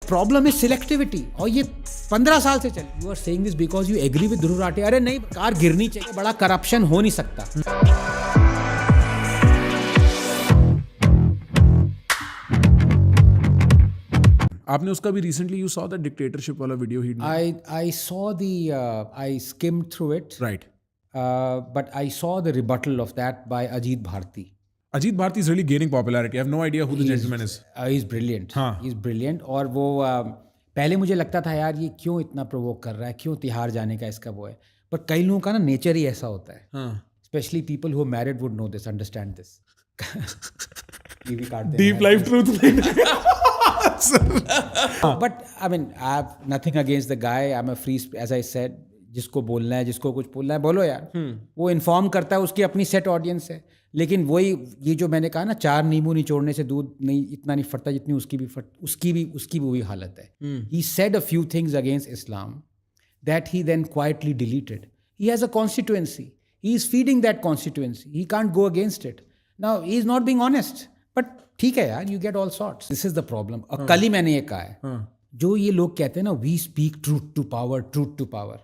Problem is selectivity, और ये 15 साल से चल। You are saying this because you agree with Dhruv Rathee. अरे नहीं, कार गिरनी चाहिए, बड़ा करप्शन हो नहीं सकता। आपने उसका भी recently you saw the dictatorship वाला वीडियो ही I saw the I skimmed through it, right but I saw the rebuttal of that by Ajit Bharti. Ajit Bharti is really gaining popularity. I have no idea who the gentleman is. He's brilliant. हाँ. He's brilliant. और वो पहले मुझे लगता था यार ये क्यों इतना प्रोवोक कर रहा है, क्यों तिहाड़ जाने का इसका वो है, पर कई लोगों का ना नेचर ही ऐसा होता है। हाँ. Especially people who are married would know this, understand this. ये भी काट देना Deep है। life truth. But I mean, I have nothing against the guy. I'm a free, as I said, जिसको बोलना है, जिसको कुछ बोलना है बोलो यार। वो इन्फॉर्म करता है, उसकी अपनी सेट ऑडियंस है। लेकिन वही ये जो मैंने कहा ना, 4 नींबू निचोड़ने से दूध नहीं इतना नहीं फटता जितनी उसकी भी वही हालत है। He said a few things against Islam that he then quietly deleted. He has a constituency. He is feeding that constituency. He can't go against it. Now he is not being honest. But ठीक है यार, you get all sorts. This is the problem. और कल ही मैंने ये कहा है, जो ये लोग कहते हैं ना, we speak truth to power.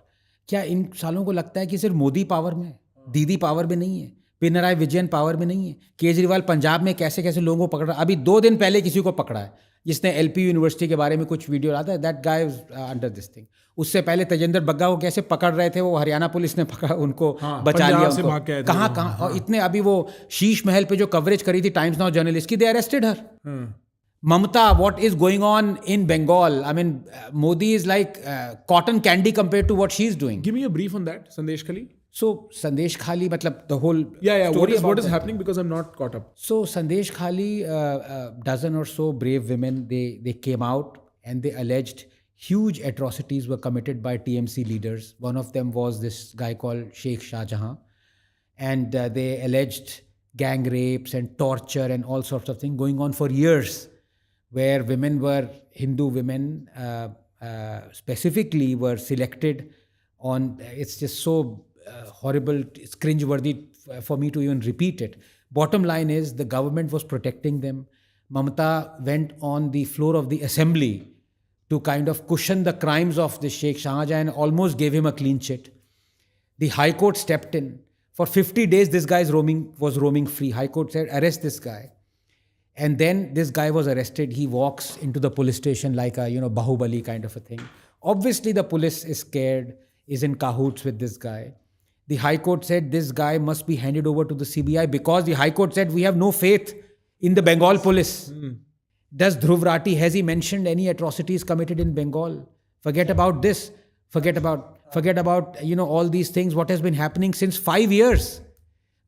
क्या इन सालों को लगता है कि सिर्फ मोदी पावर में है, दीदी पावर में नहीं है, पिनराई विजयन पावर में नहीं है, केजरीवाल पंजाब में कैसे कैसे लोगों को पकड़ रहा है। अभी 2 दिन पहले किसी को पकड़ा है जिसने LPU यूनिवर्सिटी के बारे में कुछ वीडियो डाला है, that guy is under this thing. उससे पहले तेजेंद्र बग्गा को कैसे पकड़ रहे थे, वो हरियाणा पुलिस ने पकड़ा, उनको बचा लिया उनको। कहाँ और इतने अभी वो शीश महल पे जो कवरेज करी थी टाइम्स नाउ जर्नलिस्ट की, they arrested her. Mamata, what is going on in Bengal? I mean, Modi is like cotton candy compared to what she's doing. Give me a brief on that, Sandesh Khali. So Sandesh Khali, matlab the whole What is happening, because I'm not caught up. So Sandesh Khali, dozen or so brave women, they came out and they alleged huge atrocities were committed by TMC leaders. One of them was this guy called Sheikh Shah Jahan, and they alleged gang rapes and torture and all sorts of things going on for years, where Hindu women specifically were selected on. It's just so horrible, it's cringe-worthy for me to even repeat it. Bottom line is, the government was protecting them. Mamata went on the floor of the assembly to kind of cushion the crimes of the Sheikh Shahjahan and almost gave him a clean chit. The High Court stepped in. For 50 days, this guy was roaming free. High Court said, arrest this guy. And then this guy was arrested. He walks into the police station like a, Bahubali kind of a thing. Obviously, the police is scared, is in cahoots with this guy. The High Court said this guy must be handed over to the CBI, because the High Court said we have no faith in the Bengal police. Does Dhruv Rathi, has he mentioned any atrocities committed in Bengal? Forget about this. Forget about all these things. What has been happening since 5 years?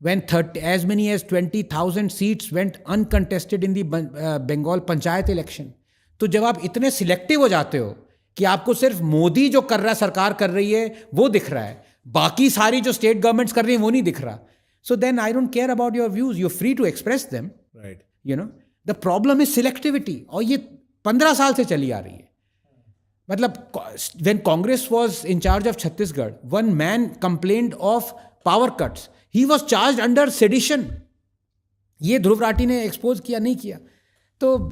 When as many as 20,000 seats went uncontested in the Bengal panchayat election. तो जब आप इतने selective हो जाते हो कि आपको सिर्फ मोदी जो कर रहा है, सरकार कर रही है, वो दिख रहा है, बाकी सारी जो स्टेट गवर्नमेंट्स कर रही हैं वो नहीं दिख रहा, so then I don't care about your views, you free to express them, right. The problem is selectivity, और ये 15 साल से चली आ रही है। मतलब when Congress was in charge of Chhattisgarh, one man complained of power cuts. He was charged under sedition. ये ध्रुव राठी ने एक्सपोज किया, नहीं किया। तो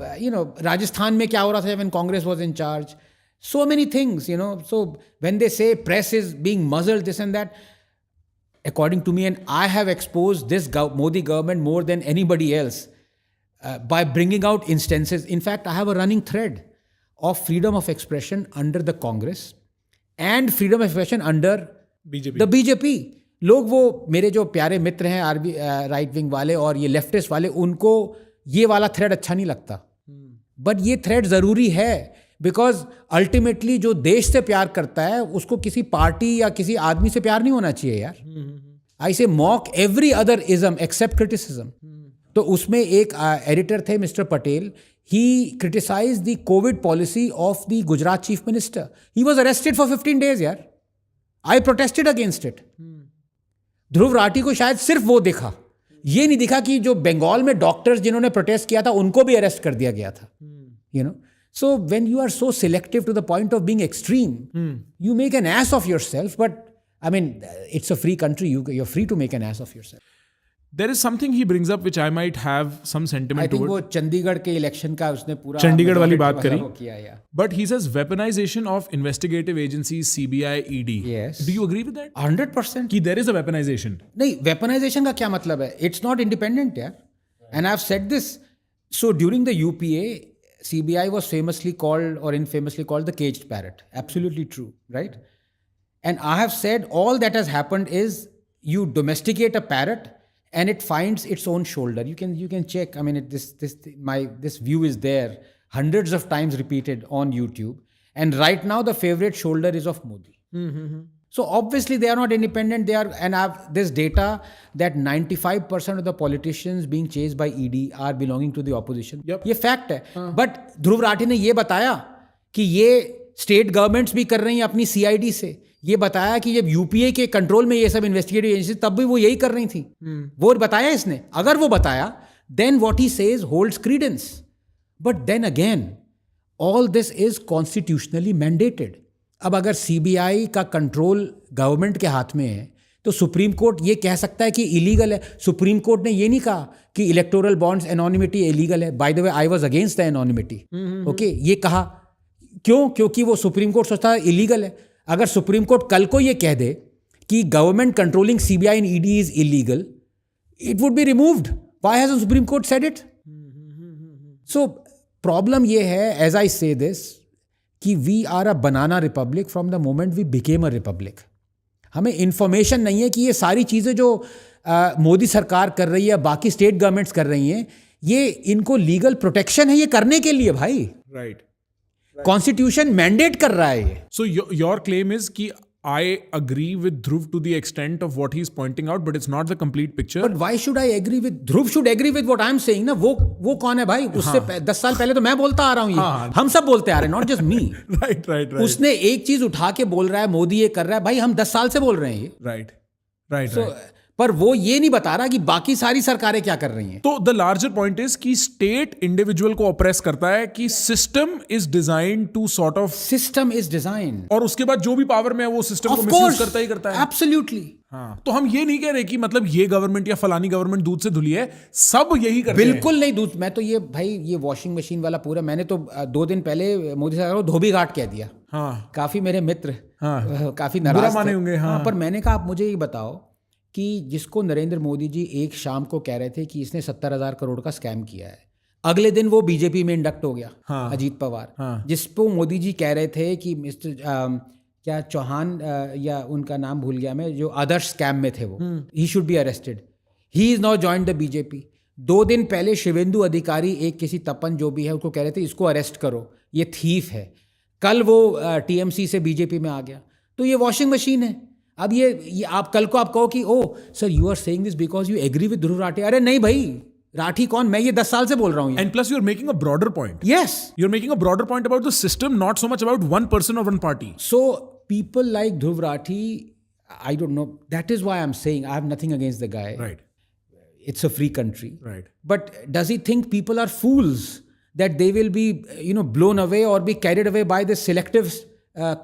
राजस्थान में क्या हो रहा था when Congress was in charge? So many things, So when they say press is being muzzled, this and that, according to me, and I have exposed this Modi government more than anybody else by bringing out instances. In fact, I have a running thread of freedom of expression under the Congress and freedom of expression under the BJP. लोग, वो मेरे जो प्यारे मित्र हैं right wing वाले और ये leftist वाले, उनको ये वाला थ्रेड अच्छा नहीं लगता, बट ये थ्रेड ज़रूरी है, बिकॉज अल्टीमेटली जो देश से प्यार करता है उसको किसी पार्टी या किसी आदमी से प्यार नहीं होना चाहिए यार। I say mock every other ism except criticism. तो उसमें एक एडिटर थे mister Patel, he criticized the COVID policy of the Gujarat chief minister. He was arrested for 15 days, yaar. I protested against it. Dhruv Rathee को शायद सिर्फ वो दिखा, ये नहीं दिखा कि जो बंगाल में डॉक्टर्स जिन्होंने प्रोटेस्ट किया था उनको भी अरेस्ट कर दिया गया था। So when you are so selective to the point of being extreme, you make an ass of yourself. But I mean, it's a free country. You're free to make an ass of yourself. there is something he brings up which I might have some I sentiment think toward. वो चंडीगढ़ के election का उसने पूरा चंडीगढ़ वाली majority बात करी. वो किया या But he says weaponization of investigative agencies, CBI, ED. Yes. Do you agree with that? 100%. कि there is a weaponization. नहीं, वेपनाइजेशन का क्या मतलब है? इट्स नॉट इंडिपेंडेंट यार. And I have said this. So during the UPA CBI was famously called or infamously called the caged parrot. Absolutely true, right? And I have said all that has happened is you domesticate a parrot and it finds its own shoulder. You can check. I mean, this view is there hundreds of times repeated on YouTube. And right now the favorite shoulder is of Modi. So obviously they are not independent. They are, and I have this data that 95% of the politicians being chased by ED are belonging to the opposition. Yep. ये fact है. But Dhruv Rathee ने ये बताया कि ये state governments भी कर रही हैं अपनी CID से. ये बताया कि जब यूपीए के कंट्रोल में ये सब इन्वेस्टिगेटिव एजेंसी तब भी वो यही कर रही थी. वो बताया इसने. अगर वो बताया then what he says holds credence. But then again, all this is constitutionally mandated. अब अगर CBI का कंट्रोल गवर्नमेंट के हाथ में है तो सुप्रीम कोर्ट ये कह सकता है कि इलीगल है. सुप्रीम कोर्ट ने ये नहीं कहा कि इलेक्टोरल बॉन्ड्स एनोनिमिटी इलीगल है. By the way I was against the anonymity. Okay, ये कहा क्यों? क्योंकि वो सुप्रीम कोर्ट सोचता है इलीगल है. अगर सुप्रीम कोर्ट कल को ये कह दे कि government controlling CBI and ED is illegal, it would be removed. Why has the Supreme Court said it? So problem ये है, एज आई से दिस, कि we are a banana republic from the moment we became a republic. हमें information नहीं है कि ये सारी चीज़ें जो मोदी सरकार कर रही है, बाकी स्टेट गवर्नमेंट्स कर रही हैं, ये इनको लीगल प्रोटेक्शन है ये करने के लिए भाई. Right. कॉन्स्टिट्यूशन मैंडेट कर रहा है ये. So your claim is कि I agree with Dhruv to the extent of what he's pointing out, but it's not the complete picture. But why should I agree with Dhruv? Should agree with what I am saying ना. वो कौन है भाई? उससे 10 साल पहले तो मैं बोलता आ रहा हूँ ये. हम सब बोलते आ रहे हैं, नॉट जस्ट मी. Right. उसने एक चीज उठा के बोल रहा है मोदी ये कर रहा है. भाई हम 10 साल से बोल रहे हैं ये. Right. पर वो ये नहीं बता रहा कि बाकी सारी सरकारें क्या कर रही हैं. तो द लार्जर पॉइंट इज कि स्टेट इंडिविजुअल को ऑप्रेस करता है, कि system is design to sort of, system is design, और उसके बाद जो भी पावर में है वो सिस्टम को मिसयूज करता ही करता है. एब्सोल्युटली. हाँ, तो हम ये नहीं कह रहे कि मतलब ये गवर्नमेंट या फलानी गवर्नमेंट दूध से धुली है, सब यही करते हैं. बिल्कुल नहीं. दूध मैं तो ये भाई ये वॉशिंग मशीन वाला पूरा, मैंने तो 2 दिन पहले मोदी सरकार को धोबी घाट कह दिया. हाँ, काफी मेरे मित्र काफी बुरा नाराज माने थे. होंगे. हाँ, पर मैंने कहा आप मुझे ये बताओ कि जिसको नरेंद्र मोदी जी एक शाम को कह रहे थे कि इसने 70,000 करोड़ का स्कैम किया है, अगले दिन वो बीजेपी में इंडक्ट हो गया. हाँ, अजीत पवार. हाँ, जिसको मोदी जी कह रहे थे कि मिस्टर क्या चौहान या उनका नाम भूल गया मैं, जो आदर्श स्कैम में थे वो, he should be arrested. He is now joined the BJP. 2 दिन पहले शिवेंदु अधिकारी, एक किसी तपन जो भी है, उसको कह रहे थे इसको अरेस्ट करो, ये थीफ है. कल वो TMC से बीजेपी में आ गया. तो ये वॉशिंग मशीन है. अब ये आप कल को आप कहो कि oh sir you are saying this because you agree with Dhruv Rathee. अरे नहीं भाई, राठी कौन? मैं ये 10 साल से बोल रहा हूँ. And plus you are making a broader point. Yes, you are making a broader point about the system, not so much about one person और one party. So people like Dhruv Rathi, I don't know. That is why I'm saying I have nothing against the guy. Right. It's a free country. Right. But does he think people are fools that they will be, blown away or be carried away by this selective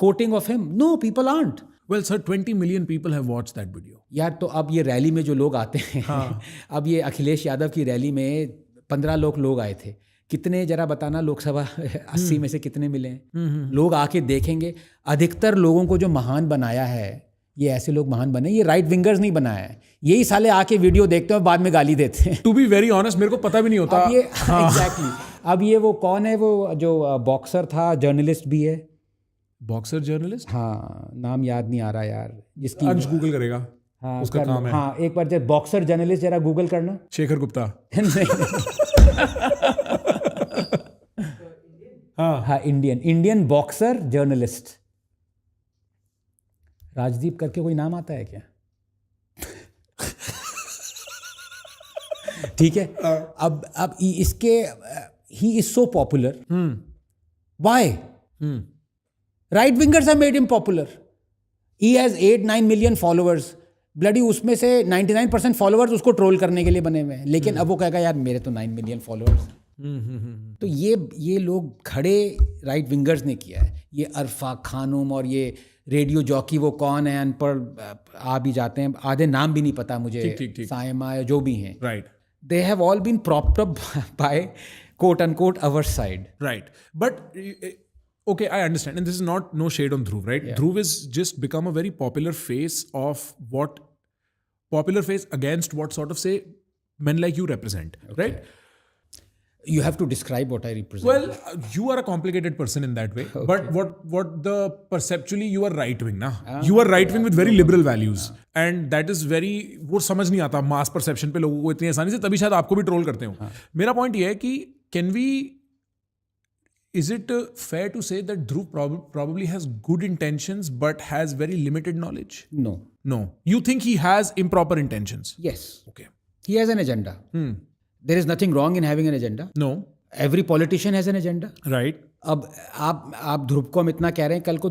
quoting of him? No, people aren't. Well, sir, 20 million people have watched that video. यार तो अब ये rally में जो लोग आते हैं, अब ये अखिलेश यादव की रैली में 15 लोग आए थे. कितने जरा बताना लोकसभा 80 में से कितने मिले हैं? लोग आके देखेंगे. अधिकतर लोगों को जो महान बनाया है, ये ऐसे लोग महान बने, ये राइट विंगर्स नहीं बनाया है. यही साले आके वीडियो देखते हैं, बाद में गाली देते हैं. टू बी वेरी ऑनेस्ट, मेरे को पता भी नहीं होता. अब ये एग्जैक्टली. अब ये वो कौन है, वो जो बॉक्सर था, जर्नलिस्ट भी है. Boxer journalist? हाँ, नाम याद नहीं आ रहा यार. जिसकी अंश गूगल करेगा. हाँ, उसका काम है. हाँ, एक बार जब बॉक्सर जर्नलिस्ट जरा गूगल करना. शेखर गुप्ता. हाँ, इंडियन बॉक्सर जर्नलिस्ट. राजदीप करके कोई नाम आता है क्या? ठीक है. अब इसके he is so popular. Why? Right wingers have made him popular. He has 8-9 million followers. Bloody उसमें से 99% फॉलोअर्स उसको ट्रोल करने के लिए बने हुए हैं. लेकिन अब वो कहेगा यार मेरे तो 9 मिलियन फॉलोअर्स. तो ये लोग खड़े राइट विंगर्स ने किया है. ये अरफा खानुम और ये रेडियो जॉकी वो कौन है अनपढ़ आ भी जाते हैं, आधे नाम भी नहीं पता मुझे, ठीक. सायमा या जो भी हैं. Right. They have all been propped up by quote unquote our side. Right. But okay, I understand. And this is not no shade on Dhruv, right? Yeah. Dhruv has just become a very popular face against what sort of say men like you represent, right? You have to describe what I represent. Well, you are a complicated person in that way. Okay. But what the perceptually you are right wing, na? You are right wing with very liberal values, and that is very वो समझ नहीं आता mass perception पे लोगों को इतनी आसानी से, तभी शायद आपको भी ट्रोल करते हो. मेरा पॉइंट ये है कि is it fair to say that Dhruv probably has good intentions but has very limited knowledge? No. You think he has improper intentions? Yes. Okay. He has an agenda. There is nothing wrong in having an agenda. No. Every politician has an agenda. Right. अब आप ध्रुव को हम इतना कह रहे हैं, कल को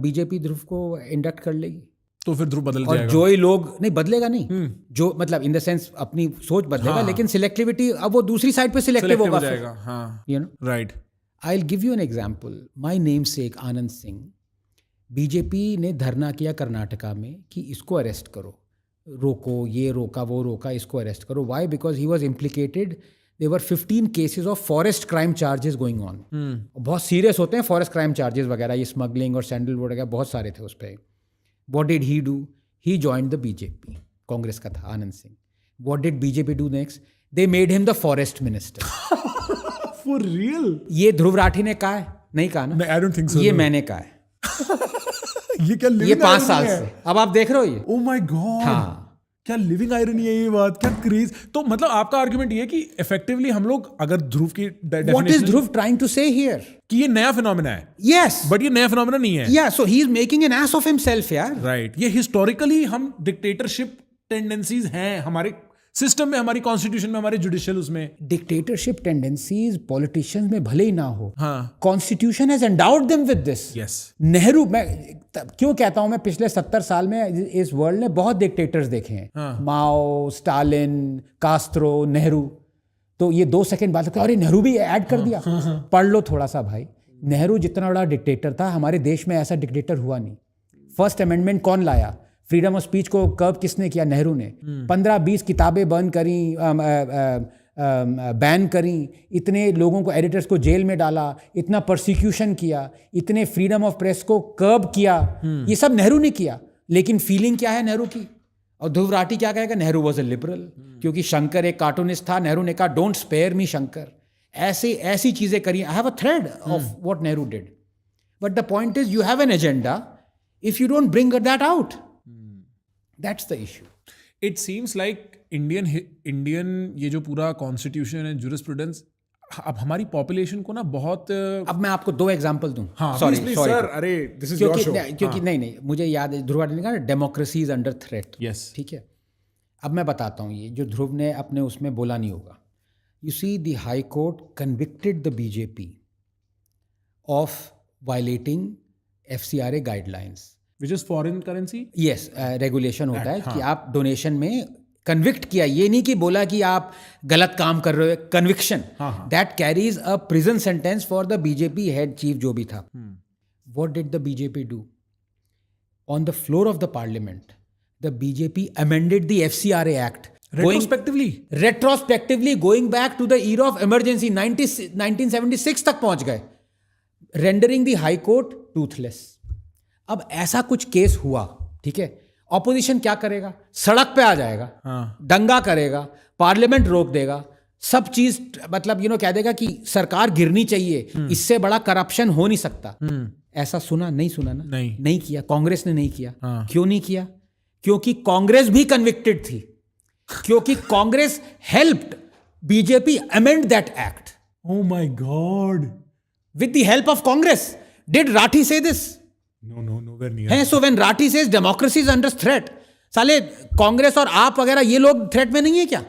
बीजेपी ध्रुव को इंडक्ट कर लेगी, तो फिर ध्रुव बदल और जाएगा. जो ही लोग नहीं बदलेगा, नहीं जो मतलब इन द सेंस अपनी सोच बदलेगा, लेकिन सिलेक्टिविटी अब वो दूसरी साइड पे सिलेक्टिव होगा. हाँ. You know. Right. I'll give you an example. My namesake Anand Singh, BJP ने धरना किया कर्नाटका में कि इसको अरेस्ट करो, रोको, ये रोका वो रोका, इसको अरेस्ट करो. Why? Because he was implicated. There were 15 cases of forest crime charges going on. बहुत सीरियस होते हैं forest crime charges वगैरह, ये स्मगलिंग और सैंडलवुड वगैरह बहुत सारे थे उस पर. What did he do? He joined the BJP. Congress का था Anand Singh. What did BJP do next? They made him the forest minister. For real? ये ध्रुव राठी ने कहा है? नहीं कहा ना? I don't think so. ये मैंने कहा है. ये क्या ये 5 साल से. अब आप देख रहे हो ये. Oh my God. हाँ. क्या लिविंग आयरनी है ये बात, क्या क्रेज. तो मतलब आपका आर्गुमेंट ये है कि इफेक्टिवली हम लोग अगर ध्रुव की What is Dhruv trying to say here? कि ये नया फिनोमेना है. Yes. बट ये नया फिनोमेना नहीं है. Yeah, so he is making an ass of himself, यार. राइट. ये हिस्टोरिकली हम डिक्टेटरशिप टेंडेंसीज हैं हमारे सिस्टम में, हमारी कॉन्स्टिट्यूशन में, हमारे जुडिशियल उसमें. डिक्टेटरशिप टेंडेंसीज पॉलिटिशियंस में भले ही ना हो, हाँ. Constitution has endowed them with this. Yes. Nehru, मैं क्यों कहता हूं, मैं पिछले 70 साल में इस वर्ल्ड ने बहुत डिक्टेटर्स देखे हैं. माओ, स्टालिन, कास्ट्रो, नेहरू. तो ये 2 सेकंड बाद अरे नेहरू भी ऐड कर दिया. पढ़ लो थोड़ा सा भाई. नेहरू जितना बड़ा डिक्टेटर था, हमारे देश में ऐसा डिक्टेटर हुआ नहीं. फर्स्ट अमेंडमेंट कौन लाया? फ्रीडम ऑफ स्पीच को कर्व किसने किया? नेहरू ने. 15-20 किताबें बैन करी, इतने लोगों को, एडिटर्स को जेल में डाला, इतना प्रोसिक्यूशन किया, इतने फ्रीडम ऑफ प्रेस को कर्ब किया. ये सब नेहरू ने किया. लेकिन फीलिंग क्या है नेहरू की? और ध्रुव राठी क्या कहेगा? नेहरू वॉज अ लिबरल, क्योंकि शंकर एक कार्टूनिस्ट था. नेहरू ने कहा डोंट स्पेयर मी शंकर. ऐसी चीजें करी. I have a thread of what Nehru did. But the point is you have an agenda. If you don't bring that out, that's the issue. It seems like Indian ये जो पूरा constitution है, jurisprudence, अब हमारी population को ना बहुत. अब मैं आपको 2 एग्जांपल दूं. हाँ, सॉरी सर. अरे दिस इज योर शो. क्योंकि नहीं मुझे याद है ध्रुव राठी ने कहा democracy is under threat. Yes. ठीक है. अब मैं बताता हूँ ये जो ध्रुव ने अपने उसमें बोला नहीं होगा. You see the high court convicted the BJP of violating FCRA guidelines. Which is foreign currency? Yes, regulation होता है कि आप डोनेशन में कन्विक्ट किया. ये नहीं कि बोला कि आप गलत काम कर रहे हो. Conviction that carries a prison sentence for the BJP head chief जो भी था. What did the BJP do? On the floor of the parliament the BJP amended the FCRA act retrospectively going back to the era of emergency. 1976 तक पहुंच गए, rendering the high court toothless. अब ऐसा कुछ case हुआ, ठीक है, opposition क्या करेगा? सड़क पे आ जाएगा, दंगा करेगा, पार्लियामेंट रोक देगा, सब चीज मतलब कह देगा कि सरकार गिरनी चाहिए, इससे बड़ा करप्शन हो नहीं सकता. ऐसा सुना ना? नहीं किया. कांग्रेस ने नहीं किया. क्यों नहीं किया? क्योंकि कांग्रेस भी कन्विक्टेड थी. क्योंकि Congress helped BJP amend that act. Oh my God. With the help of Congress. Did Rathi say this? No, nowhere near. है. So when Rathi says democracy is under threat, साले कांग्रेस और आप वगैरह ये लोग थ्रेट में नहीं है क्या?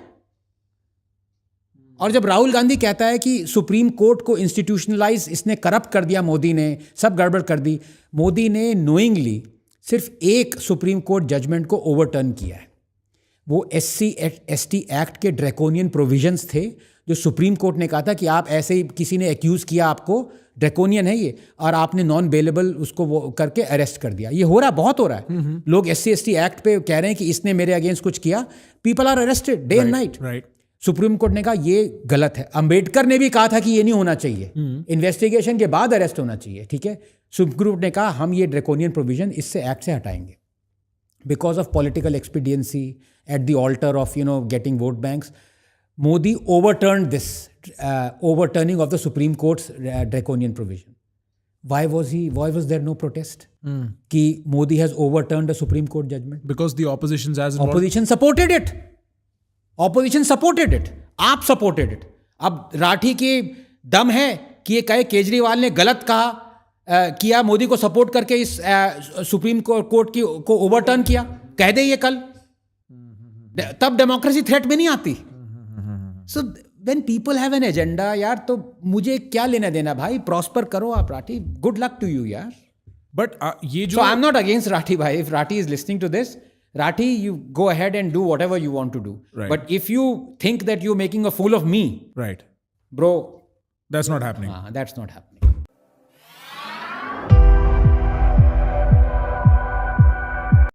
और जब राहुल गांधी कहता है कि सुप्रीम कोर्ट को इंस्टीट्यूशनलाइज इसने करप्ट कर दिया, मोदी ने सब गड़बड़ कर दी. मोदी ने नोइंगली सिर्फ एक सुप्रीम कोर्ट जजमेंट को ओवरटर्न किया है. वो SC/ST एक्ट के ड्रैकोनियन प्रोविजंस थे जो सुप्रीम कोर्ट ने कहा था कि आप ऐसे ही किसी ने एक्यूज़ किया आपको, ड्रैकोनियन है ये, और आपने नॉन बेलेबल उसको वो करके अरेस्ट कर दिया। ये हो रहा, बहुत हो रहा है। लोग SC/ST एक्ट पे कह रहे हैं कि इसने मेरे अगेंस्ट कुछ किया, people are arrested day and night. Right. Supreme Court ने कहा ये गलत है। अंबेडकर ने भी कहा था कि ये नहीं होना चाहिए, इन्वेस्टिगेशन के बाद अरेस्ट होना चाहिए, ठीक है। सुप्रीम कोर्ट ने कहा हम ये ड्रैकोनियन प्रोविजन इससे एक्ट से हटाएंगे because of political expediency at the alter of getting vote banks. Modi overturned this overturning of the Supreme Court's draconian provision. Why was there no protest? Ki Modi has overturned a Supreme Court judgment. Because the opposition's as involved. Opposition supported it. Opposition supported it. आप supported it. अब राठी के दम है कि ये कहे केजरीवाल ने गलत कहा किया, मोदी को सपोर्ट करके इस सुप्रीम कोर्ट की को ओवरटर्न किया, कह दे ये कल, तब डेमोक्रेसी थ्रेट में नहीं आती। So when people have an agenda, यार, तो मुझे क्या लेना देना भाई, प्रॉस्पर करो आप Rathee, good luck to you यार। But ये जो So I'm not against Rathi bhai. If Rathi is listening to this, Rathi, you go ahead and do whatever you want to do. Right. But if you think that you're making a fool of me, right, bro, that's not happening. that's not happening.